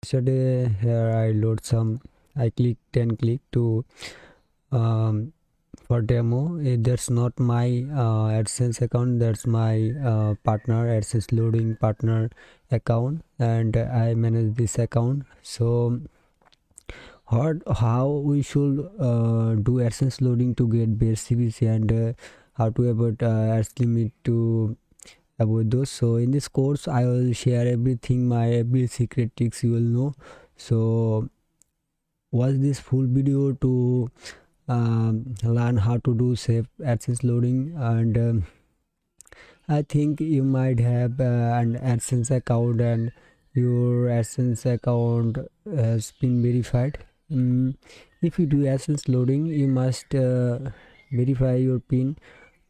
yesterday here I load some, I click 10 click to for demo. That's not my AdSense account, that's my partner AdSense loading partner account, and I manage this account. So how we should do AdSense loading to get best CPC, and how to avoid ads limit to avoid those. So in this course I will share everything, my every secret tricks you will know. So watch this full video to learn how to do safe AdSense loading. And I think you might have an AdSense account and your AdSense account has been verified. If you do AdSense loading, you must verify your PIN.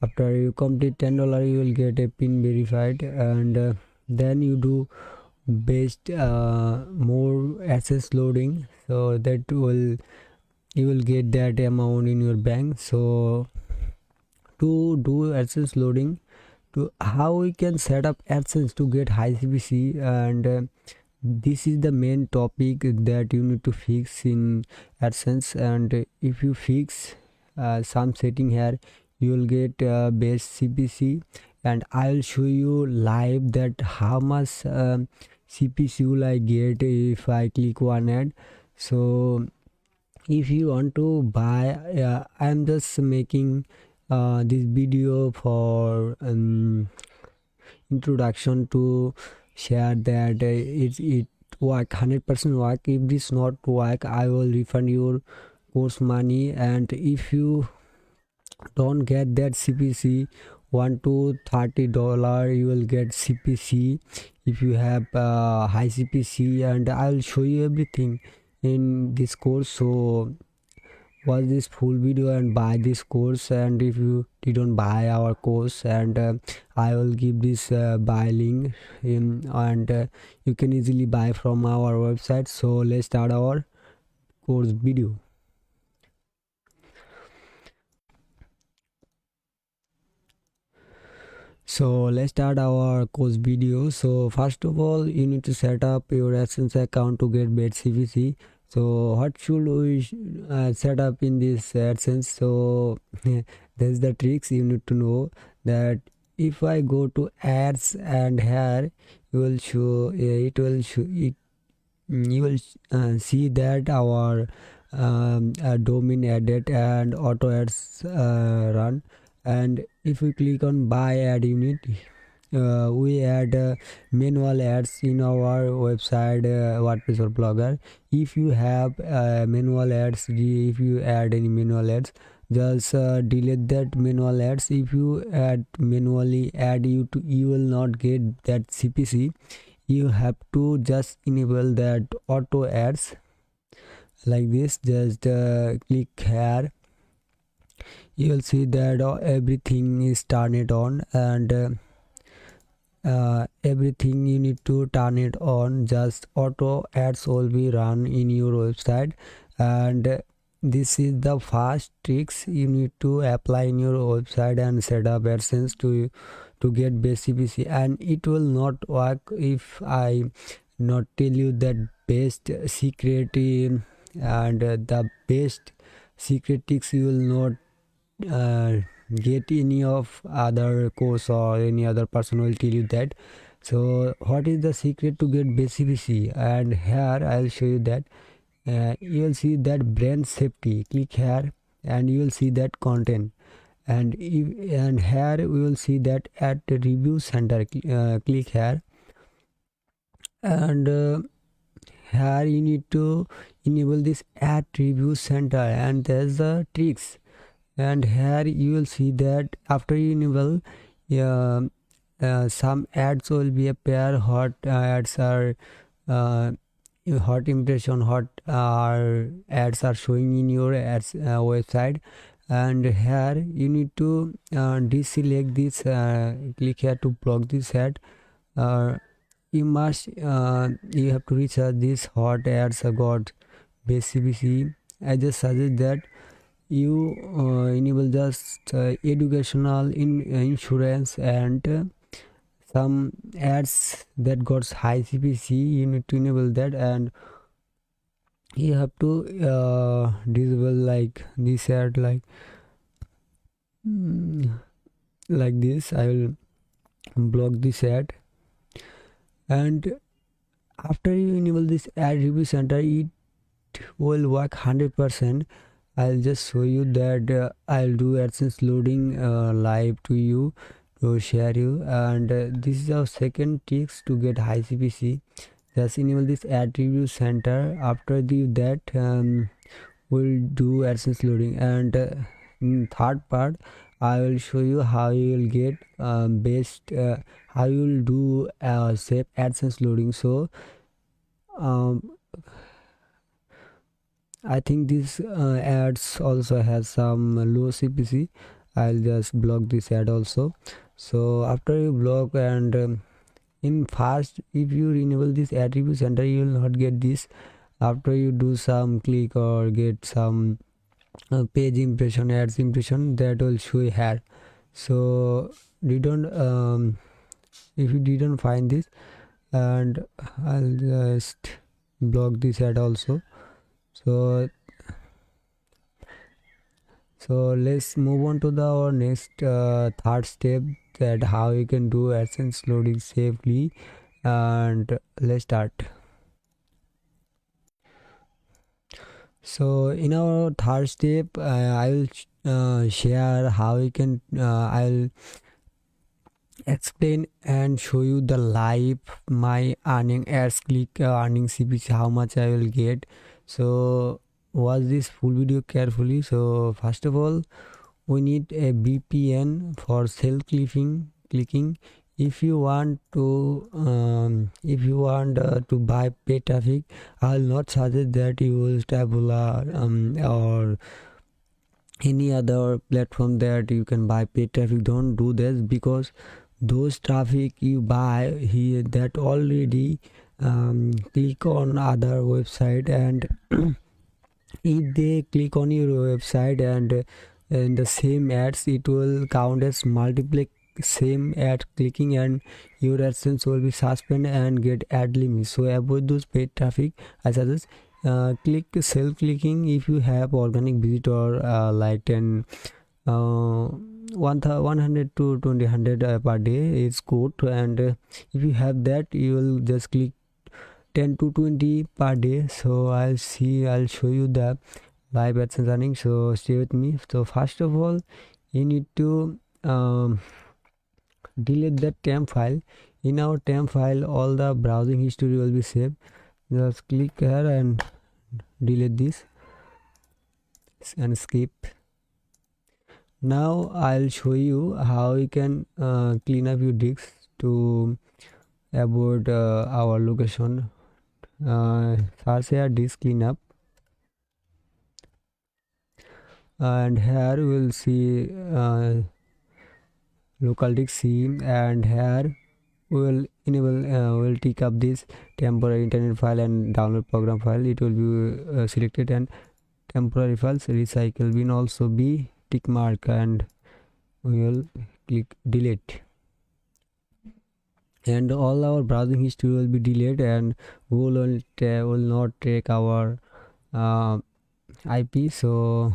After you complete $10, you will get a PIN verified, and then you do best more AdSense loading, so that you will get that amount in your bank. So to do AdSense loading, to how we can set up AdSense to get high CPC, and this is the main topic that you need to fix in AdSense. And if you fix some setting here, you will get best CPC, and I'll show you live that how much CPC will I get if I click one ad. So if you want to buy, I'm just making this video for introduction to share that it work 100% work. If this not work, I will refund your course money, and if you don't get that CPC $1 to $30, you will get CPC if you have high CPC, and I'll show you everything in this course. So watch this full video and buy this course. And if you didn't buy our course, and I will give this buy link in, and you can easily buy from our website. So let's start our course video. So let's start our course video. So first of all, you need to set up your AdSense account to get best CPC. So what should we set up in this AdSense? So there's the tricks you need to know. That if I go to ads, and here you will show it will show it, you will see that our domain added and auto ads run. And if we click on buy ad unit, we add manual ads in our website, WordPress or Blogger. If you have manual ads, if you add any manual ads, just delete that manual ads. If you manually add, you will not get that CPC. You have to just enable that auto ads like this. Just click here, you will see that everything is turned on, and everything you need to turn it on. Just auto ads will be run in your website, and this is the first tricks you need to apply in your website and set up AdSense to get best CPC. And it will not work if I not tell you that best secret and the best secret tricks you will not get any of other course or any other person will tell you that. So what is the secret to get best CPC? And here I'll show you that. You will see that brand safety. Click here and you will see that content, and here we will see that at the review center. Click here, and here you need to enable this at review center, and there's the tricks. And here you will see that after you enable, some ads will be appear. Hot ads are hot impression, hot ads are showing in your ads website. And here you need to deselect this. Click here to block this ad. You have to research these hot ads got base CPC. I just suggest that you enable just educational insurance and some ads that got high CPC, you need to enable that, and you have to disable like this ad, like this. I will block this ad, and after you enable this ad review center, it will work 100%. I'll just show you that. I'll do AdSense loading live to you to share you, and this is our second tricks to get high CPC. Just enable this ad review center. After that we'll do AdSense loading, and in third part I will show you how you will get best how you will do safe AdSense loading. So I think this ads also has some low CPC. I'll just block this ad also. So after you block, and in fast, if you enable this ad review center, you will not get this. After you do some click or get some page impression, ads impression, that will show here. So you don't if you didn't find this, and I'll just block this ad also. So let's move on to our next third step, that how you can do AdSense loading safely, and let's start. So in our third step, I will share how you can I'll explain and show you the live my earning ads click earning CPC, how much I will get. So watch this full video carefully. So first of all, we need a VPN for self clicking. If you want to buy paid traffic, I'll not suggest that you use Taboola or any other platform that you can buy paid traffic. Don't do this, because those traffic you buy here that already click on other website, and if they click on your website and in the same ads, it will count as multiple same ad clicking, and your AdSense will be suspended and get ad limit. So avoid those paid traffic. I suggest click self clicking if you have organic visitor like 10 100 to 20 per day is good, and if you have that, you will just click 10 to 20 per day. So I'll show you the live AdSense running, so stay with me. So first of all, you need to delete that temp file. In our temp file, all the browsing history will be saved. Just click here and delete this and skip. Now I'll show you how you can clean up your disks to avoid our location. Search here disk cleanup, and here we'll see local disk C, and here we will enable will take up this temporary internet file and download program file. It will be selected, and temporary files recycle will also be tick mark, and we will click delete, and all our browsing history will be deleted, and Google will not take our IP. So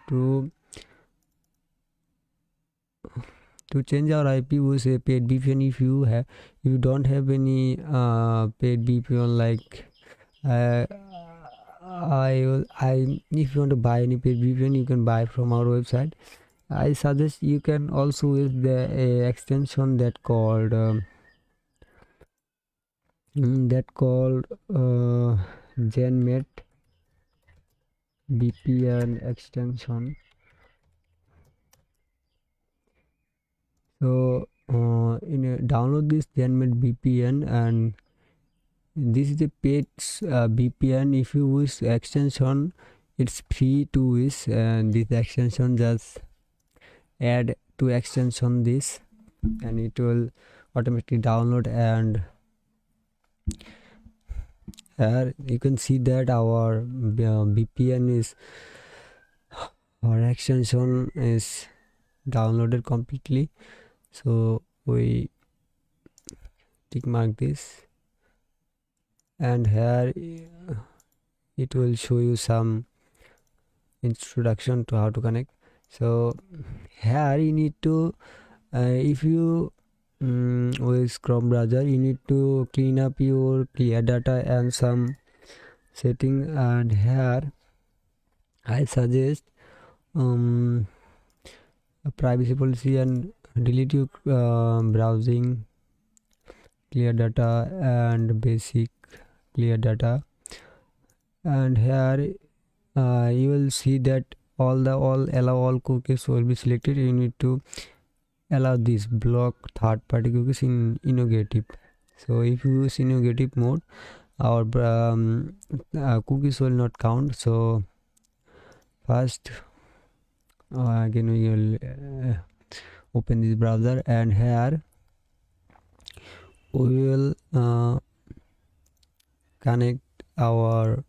to change our IP, we say paid VPN. If you don't have any paid VPN, like if you want to buy any paid VPN, you can buy from our website. I suggest you can also use the extension that called GenMate VPN extension. So download this GenMate VPN, and this is a paid VPN. If you use extension, it's free to use, and this extension just add to extension this, and it will automatically download. And here you can see that our VPN is, our extension is downloaded completely. So we tick mark this, and here it will show you some introduction to how to connect. So here you need to if you with Chrome browser, you need to clean up your clear data and some setting, and here I suggest a privacy policy and delete your browsing clear data and basic clear data. And here you will see that all allow all cookies will be selected. You need to allow this block third party cookies in negative. So if you use in negative mode, our cookies will not count. So first again we will open this browser, and here we will connect our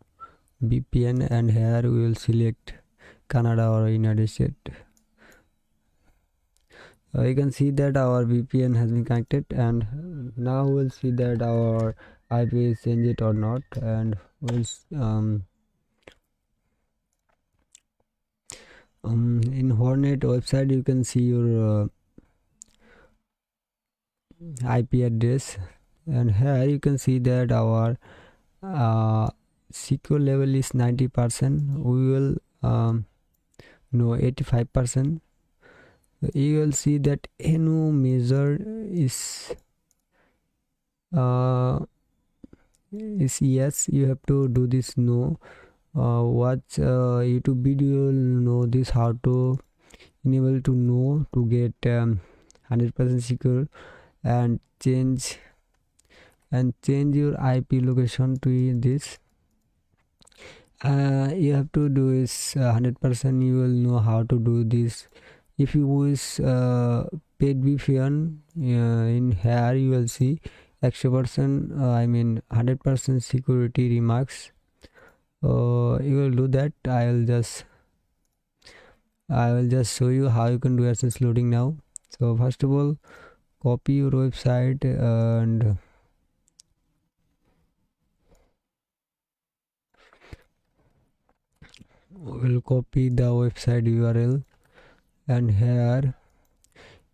VPN, and here we will select Canada or United States. You can see that our VPN has been connected, and now we'll see that our IP is changed or not, and we'll in Hornet website you can see your IP address, and here you can see that our secure level is 90%. We will know 85%. You will see that no measure is yes. You have to do this no. Watch YouTube video, you will know this how to enable to know to get 100% secure, and change your IP location to this. You have to do is 100%. You will know how to do this. If you use paid VPN, in here you will see 100% I mean 100% security remarks. You will do that. I will just show you how you can do Adsense loading now. So first of all, copy your website, and we'll copy the website URL, and here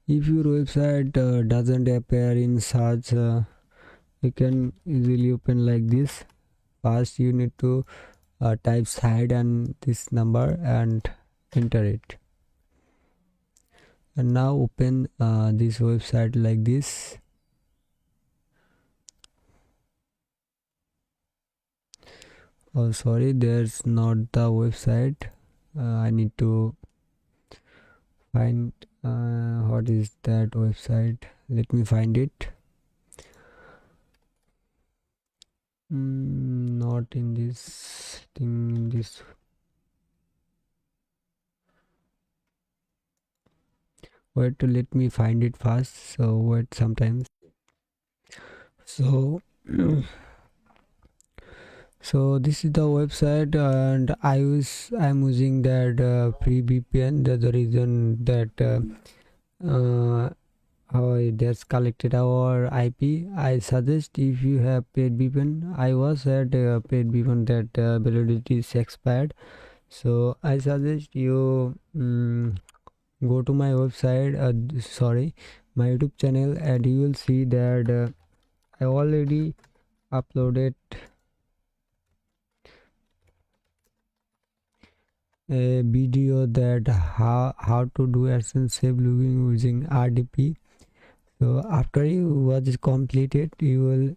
if your website doesn't appear in search, you can easily open like this. First you need to type site and this number and enter it, and now open this website like this. Oh sorry, there's not the website. I need to find what is that website. Let me find it. Not in this thing, this wait, let me find it fast. So wait sometimes. So so this is the website, and I'm using that free VPN. That's the reason that how it has collected our IP. I suggest if you have paid VPN. I was at paid VPN that validity is expired, so I suggest you go to my website, sorry, my YouTube channel, and you will see that I already uploaded a video that how to do Adsense safe logging using RDP. So after you watch it completed, you will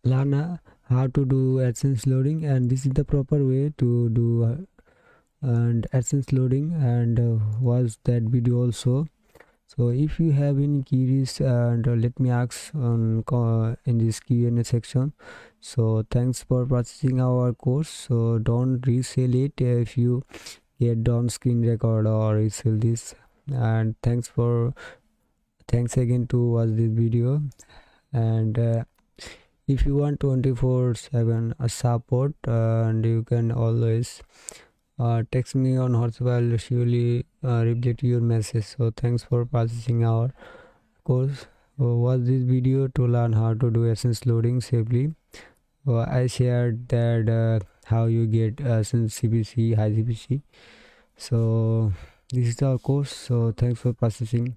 learn how to do Adsense loading, and this is the proper way to do and Adsense loading, and watch that video also. So if you have any queries, and let me ask in this Q&A section. So thanks for purchasing our course. So don't resell it if you get down screen record or resell this. And thanks again to watch this video. And if you want 24/7 support, and you can always text me on WhatsApp. I'll surely reply to your message. So thanks for purchasing our course. watch this video to learn how to do Adsense loading safely. I shared that how you get Adsense CPC, high CPC. So this is our course. So thanks for processing.